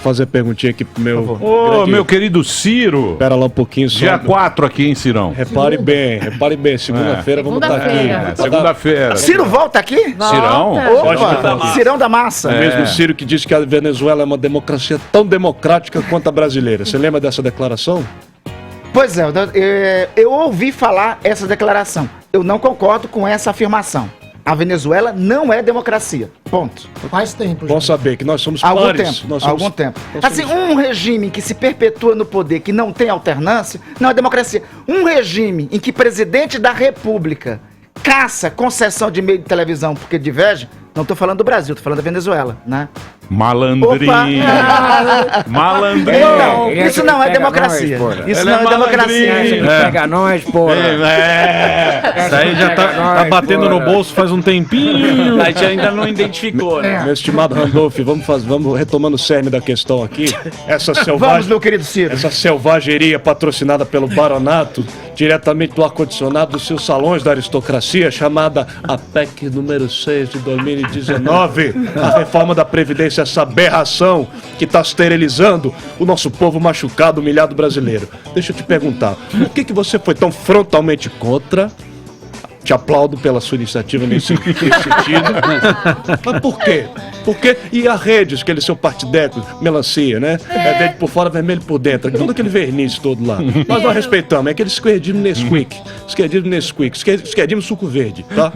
fazer perguntinha aqui pro meu... Ô, meu querido Ciro. Espera lá um pouquinho só. Dia 4 aqui, hein, Cirão? Repare bem. Segunda-feira vamos estar aqui. Segunda-feira. Ciro volta aqui? Cirão? Opa, Cirão da Massa. O mesmo Ciro que disse que a Venezuela é uma democracia tão democrática quanto a brasileira. Você lembra dessa declaração? Pois é, eu ouvi falar essa declaração. Eu não concordo com essa afirmação. A Venezuela não é democracia. Ponto. Faz tempo. Bom saber que nós somos Algum pares. tempo. Algum tempo. Assim, um regime que se perpetua no poder, que não tem alternância, não é democracia. Um regime em que presidente da República caça concessão de meio de televisão porque diverge, não tô falando do Brasil, tô falando da Venezuela, né? Malandrinho. Malandrinho. Então, isso não é democracia. Isso não é democracia. Pega nós, porra. Isso aí já tá batendo no bolso faz um tempinho. A gente ainda não identificou, né? Meu estimado Randolph, vamos retomando o cerne da questão aqui. Vamos, meu querido Ciro. Essa selvageria patrocinada pelo baronato, diretamente do ar-condicionado dos seus salões da aristocracia, chamada a PEC número 6 de 2019, a reforma da Previdência, essa aberração que está esterilizando o nosso povo machucado, humilhado brasileiro. Deixa eu te perguntar, por que você foi tão frontalmente contra? Te aplaudo pela sua iniciativa nesse sentido. Mas por quê? Porque, e a Redes, aquele seu partideco, melancia, né? É verde por fora, vermelho por dentro. Todo aquele verniz todo lá. Nós não respeitamos. É aquele esquerdismo Nesquik. Esquerdismo suco verde, tá?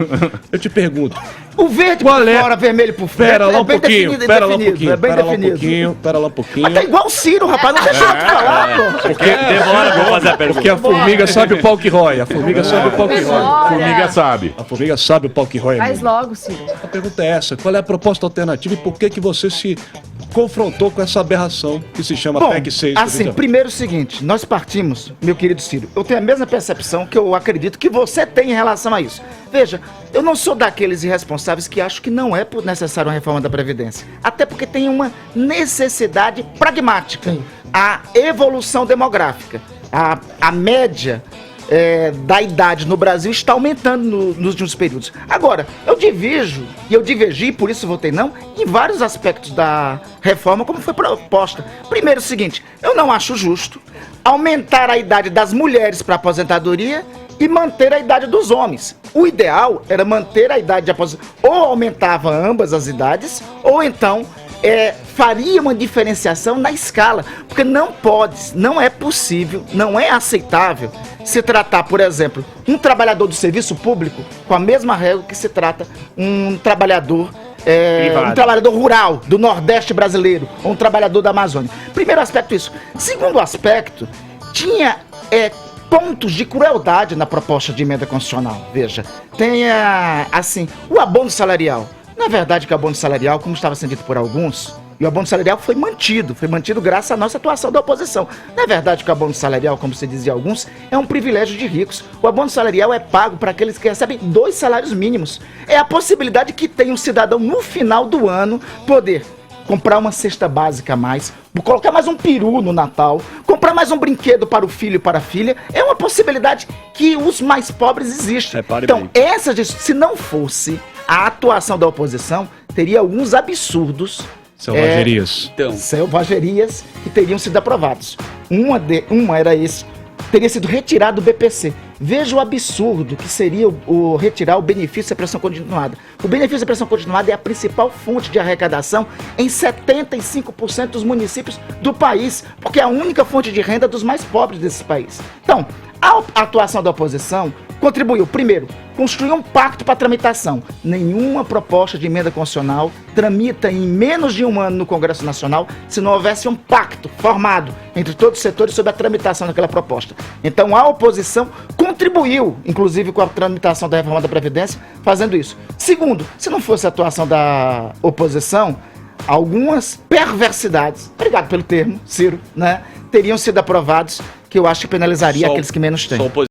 Eu te pergunto. O verde por fora, vermelho por fora. Pera lá um pouquinho. Pera lá um pouquinho. Mas tá igual o Ciro, rapaz. Não deixa eu te falar, pô. Porque demora pra fazer a pergunta. Porque a formiga sabe o pau que rói. A formiga sabe o pau que rói. A formiga sabe. A formiga sabe o pau que rói. Faz logo, Ciro. A pergunta é essa: qual é a proposta alternativa e por que você se confrontou com essa aberração que se chama PEC 6? Assim, primeiro o seguinte: nós partimos, meu querido Ciro, eu tenho a mesma percepção que eu acredito que você tem em relação a isso. Veja, eu não sou daqueles irresponsáveis que acham que não é necessário uma reforma da Previdência. Até porque tem uma necessidade pragmática. A evolução demográfica. A média da idade no Brasil está aumentando nos últimos períodos. Agora, eu divergi, por isso votei não, em vários aspectos da reforma como foi proposta. Primeiro o seguinte, eu não acho justo aumentar a idade das mulheres para aposentadoria e manter a idade dos homens. O ideal era manter a idade de aposentadoria, ou aumentava ambas as idades, ou então faria uma diferenciação na escala, porque não é possível, não é aceitável se tratar, por exemplo, um trabalhador do serviço público com a mesma regra que se trata um trabalhador rural do Nordeste brasileiro, ou um trabalhador da Amazônia. Primeiro aspecto isso. Segundo aspecto, tinha pontos de crueldade na proposta de emenda constitucional. Veja, tem assim, o abono salarial. Não é verdade que o abono salarial, como estava sendo dito por alguns, e o abono salarial foi mantido graças à nossa atuação da oposição. Não é verdade que o abono salarial, como se dizia alguns, é um privilégio de ricos. O abono salarial é pago para aqueles que recebem 2 salários mínimos. É a possibilidade que tem um cidadão no final do ano poder comprar uma cesta básica a mais, colocar mais um peru no Natal, comprar mais um brinquedo para o filho e para a filha. É uma possibilidade que os mais pobres existem. Então, se não fosse a atuação da oposição, teria alguns absurdos, selvagerias que teriam sido aprovados. Uma era esse, teria sido retirado do BPC. Veja o absurdo que seria retirar o benefício da prestação continuada. O benefício da prestação continuada é a principal fonte de arrecadação em 75% dos municípios do país, porque é a única fonte de renda dos mais pobres desse país. Então, a atuação da oposição contribuiu, primeiro, construir um pacto para tramitação. Nenhuma proposta de emenda constitucional tramita em menos de um ano no Congresso Nacional se não houvesse um pacto formado entre todos os setores sobre a tramitação daquela proposta. Então a oposição contribuiu, inclusive com a tramitação da reforma da Previdência, fazendo isso. Segundo, se não fosse a atuação da oposição, algumas perversidades, obrigado pelo termo, Ciro, né, teriam sido aprovados, que eu acho que penalizaria aqueles que menos têm.